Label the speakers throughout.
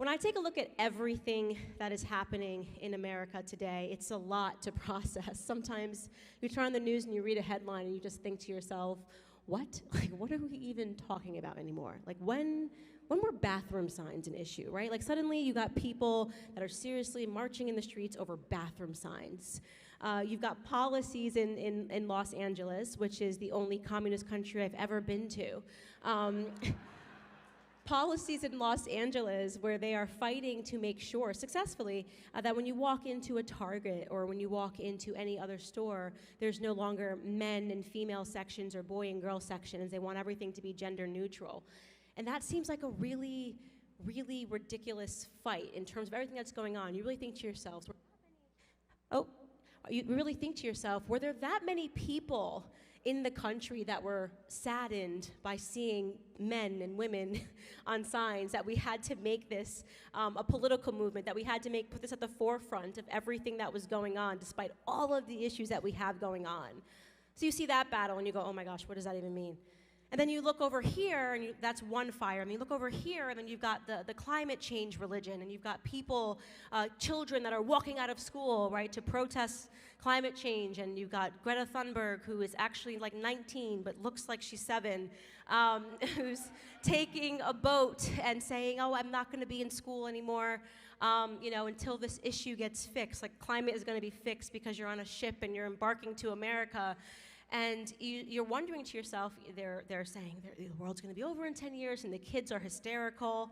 Speaker 1: When I take a look at everything that is happening in America today, it's a lot to process. Sometimes you turn on the news and you read a headline and you just think to yourself, what? Like, what are we even talking about anymore? Like, when were bathroom signs an issue, right? Like, suddenly you got people that are seriously marching in the streets over bathroom signs. You've got policies in Los Angeles, which is the only communist country I've ever been to. Policies in Los Angeles where they are fighting to make sure, successfully, that when you walk into a Target or when you walk into any other store, there's no longer men and female sections or boy and girl sections. They want everything to be gender neutral. And that seems like a really, really ridiculous fight in terms of everything that's going on. You really think to yourselves, were there that many people in the country that were saddened by seeing men and women on signs, that we had to make this a political movement, that we had to put this at the forefront of everything that was going on, despite all of the issues that we have going on? So you see that battle and you go, oh my gosh, what does that even mean? And then you look over here, and that's one fire. And you look over here, and then you've got the climate change religion, and you've got people, children that are walking out of school, right, to protest climate change. And you've got Greta Thunberg, who is actually like 19, but looks like she's 7, who's taking a boat and saying, oh, I'm not going to be in school anymore, until this issue gets fixed. Like, climate is going to be fixed because you're on a ship and you're embarking to America. And you're wondering to yourself, they're saying the world's going to be over in 10 years, and the kids are hysterical.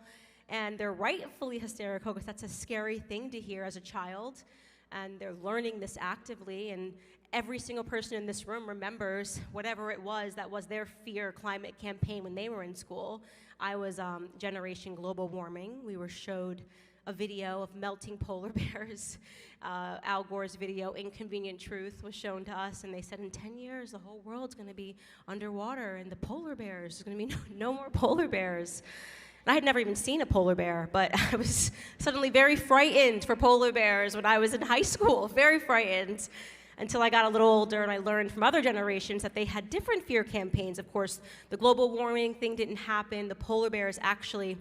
Speaker 1: And they're rightfully hysterical because that's a scary thing to hear as a child. And they're learning this actively. And every single person in this room remembers whatever it was that was their fear climate campaign when they were in school. I was Generation Global Warming. We were showed a video of melting polar bears. Al Gore's video, Inconvenient Truth, was shown to us, and they said in 10 years, the whole world's gonna be underwater, and the polar bears, there's gonna be no more polar bears. And I had never even seen a polar bear, but I was suddenly very frightened for polar bears when I was in high school, very frightened, until I got a little older and I learned from other generations that they had different fear campaigns. Of course, the global warming thing didn't happen. The polar bears actually,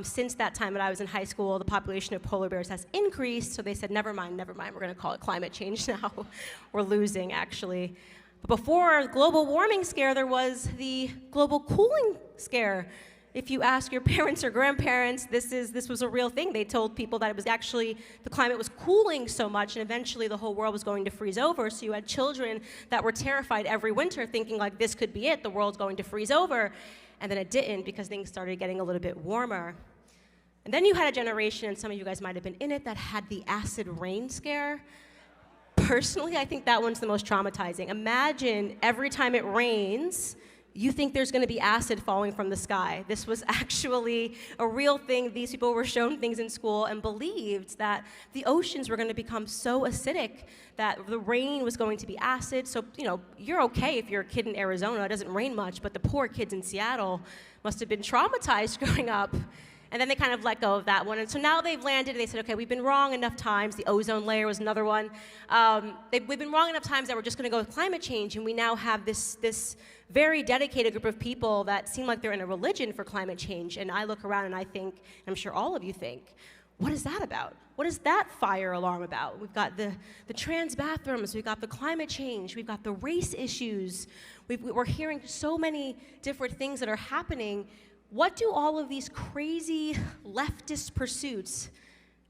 Speaker 1: since that time that I was in high school, the population of polar bears has increased, so they said, never mind, we're gonna call it climate change now. We're losing, actually. But before the global warming scare, there was the global cooling scare. If you ask your parents or grandparents, this was a real thing. They told people that it was actually, the climate was cooling so much, and eventually the whole world was going to freeze over. So you had children that were terrified every winter, thinking like, this could be it, the world's going to freeze over. And then it didn't, because things started getting a little bit warmer. And then you had a generation, and some of you guys might have been in it, that had the acid rain scare. Personally, I think that one's the most traumatizing. Imagine every time it rains, you think there's going to be acid falling from the sky. This was actually a real thing. These people were shown things in school and believed that the oceans were going to become so acidic that the rain was going to be acid. So, you're okay if you're a kid in Arizona. It doesn't rain much, but the poor kids in Seattle must have been traumatized growing up. And then they kind of let go of that one. And so now they've landed, and they said, okay, we've been wrong enough times. The ozone layer was another one. We've been wrong enough times that we're just going to go with climate change. And we now have this very dedicated group of people that seem like they're in a religion for climate change. And I look around and I think, and I'm sure all of you think, what is that about? What is that fire alarm about? We've got the trans bathrooms, we've got the climate change, we've got the race issues. We're hearing so many different things that are happening. What do all of these crazy leftist pursuits,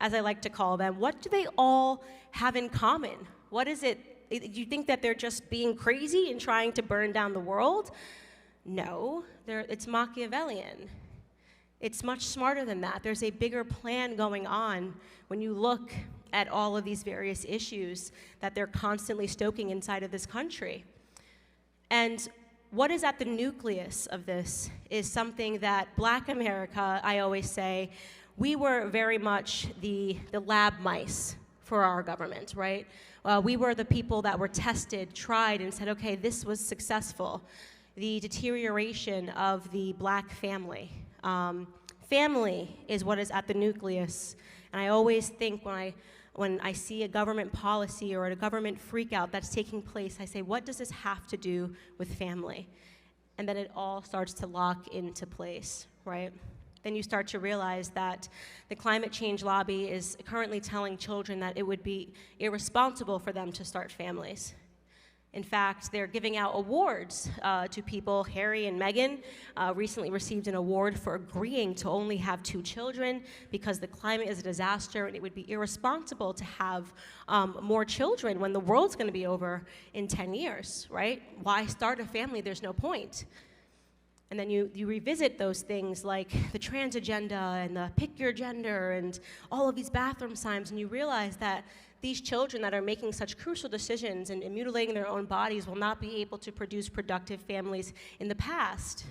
Speaker 1: as I like to call them, what do they all have in common? What is it? Do you think that they're just being crazy and trying to burn down the world? No, it's Machiavellian. It's much smarter than that. There's a bigger plan going on when you look at all of these various issues that they're constantly stoking inside of this country. And what is at the nucleus of this is something that Black America, I always say, we were very much the lab mice for our government, right? We were the people that were tested, tried, and said, okay, this was successful. The deterioration of the Black family. Family is what is at the nucleus. And I always think when I see a government policy or a government freakout that's taking place, I say, what does this have to do with family? And then it all starts to lock into place, right? then you start to realize that the climate change lobby is currently telling children that it would be irresponsible for them to start families. In fact, they're giving out awards to people. Harry and Meghan recently received an award for agreeing to only have 2 children because the climate is a disaster and it would be irresponsible to have more children when the world's going to be over in 10 years, right? Why start a family? There's no point. And then you revisit those things like the trans agenda and the pick your gender and all of these bathroom signs, and you realize that these children that are making such crucial decisions and mutilating their own bodies will not be able to produce productive families in the past.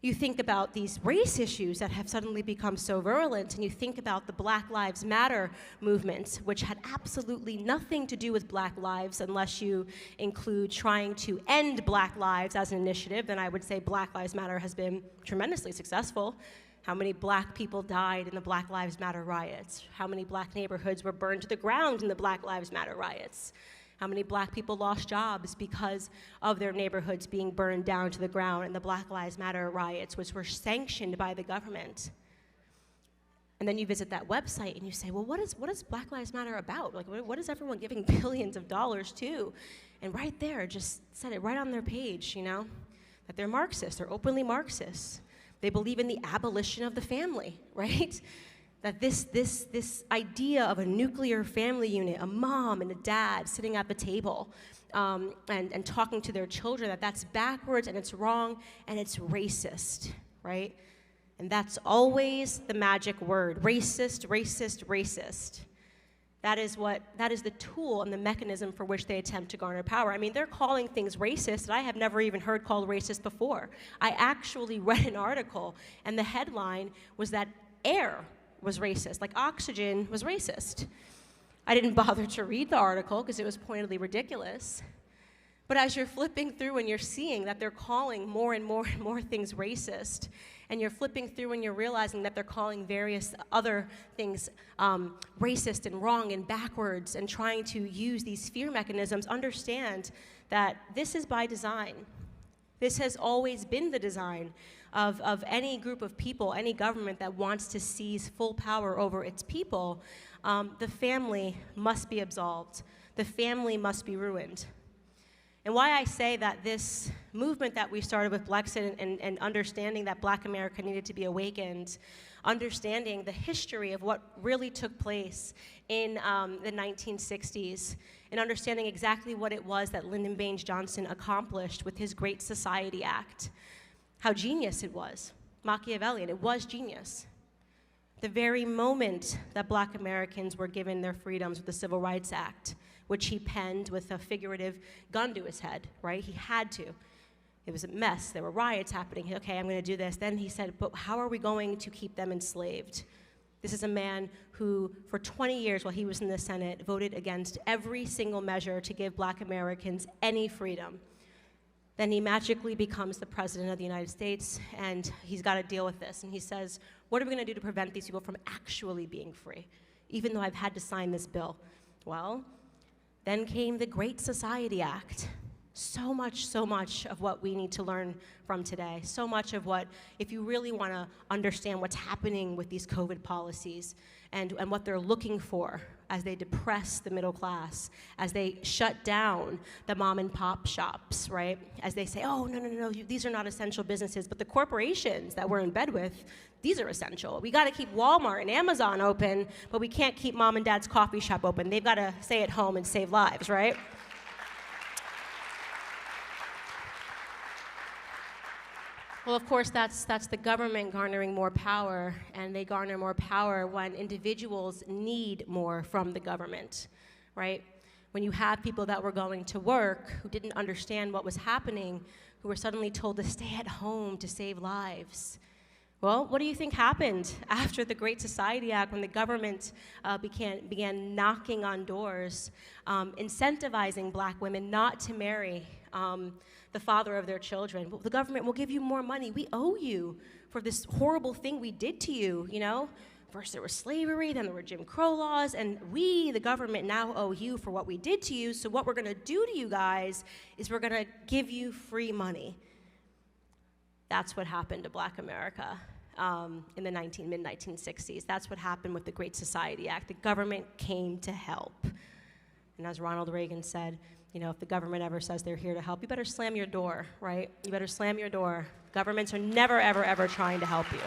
Speaker 1: You think about these race issues that have suddenly become so virulent, and you think about the Black Lives Matter movement, which had absolutely nothing to do with Black lives unless you include trying to end Black lives as an initiative. Then I would say Black Lives Matter has been tremendously successful. How many Black people died in the Black Lives Matter riots? How many Black neighborhoods were burned to the ground in the Black Lives Matter riots? How many Black people lost jobs because of their neighborhoods being burned down to the ground in the Black Lives Matter riots, which were sanctioned by the government? And then you visit that website and you say, well, what is Black Lives Matter about? Like, what is everyone giving billions of dollars to? And right there, just said it right on their page, you know, that they're Marxists, they're openly Marxists. They believe in the abolition of the family, right? That this idea of a nuclear family unit, a mom and a dad sitting at the table and talking to their children, that's backwards and it's wrong and it's racist, right? And that's always the magic word, racist, racist, racist. That is the tool and the mechanism for which they attempt to garner power. I mean, they're calling things racist that I have never even heard called racist before. I actually read an article, and the headline was that air was racist, like oxygen was racist. I didn't bother to read the article because it was pointedly ridiculous. But as you're flipping through and you're seeing that they're calling more and more and more things racist, and you're flipping through and you're realizing that they're calling various other things racist and wrong and backwards and trying to use these fear mechanisms, understand that this is by design. This has always been the design of any group of people, any government that wants to seize full power over its people. The family must be absolved. The family must be ruined. And why I say that this movement that we started with Blexit and understanding that Black America needed to be awakened, understanding the history of what really took place in the 1960s, and understanding exactly what it was that Lyndon Baines Johnson accomplished with his Great Society Act, how genius it was, Machiavellian, it was genius. The very moment that Black Americans were given their freedoms with the Civil Rights Act, which he penned with a figurative gun to his head, right? He had to. It was a mess. There were riots happening. Okay, I'm going to do this. Then he said, but how are we going to keep them enslaved? This is a man who, for 20 years while he was in the Senate, voted against every single measure to give Black Americans any freedom. Then he magically becomes the president of the United States, and he's got to deal with this. And he says, what are we going to do to prevent these people from actually being free, even though I've had to sign this bill? Well, then came the Great Society Act. So much of what we need to learn from today. So much of what, if you really want to understand what's happening with these COVID policies and what they're looking for as they depress the middle class, as they shut down the mom and pop shops, right? As they say, oh, no, these are not essential businesses, but the corporations that we're in bed with, these are essential. We got to keep Walmart and Amazon open, but we can't keep mom and dad's coffee shop open. They've got to stay at home and save lives, right? Well, of course, that's the government garnering more power, and they garner more power when individuals need more from the government, right? When you have people that were going to work who didn't understand what was happening, who were suddenly told to stay at home to save lives. Well, what do you think happened after the Great Society Act when the government began knocking on doors, incentivizing Black women not to marry the father of their children? Well, the government will give you more money. We owe you for this horrible thing we did to you, you know? First there was slavery, then there were Jim Crow laws, and we, the government, now owe you for what we did to you, so what we're gonna do to you guys is we're gonna give you free money. That's what happened to Black America in the mid-1960s. That's what happened with the Great Society Act. The government came to help. And as Ronald Reagan said, you know, if the government ever says they're here to help, you better slam your door, right? You better slam your door. Governments are never, ever, ever trying to help you.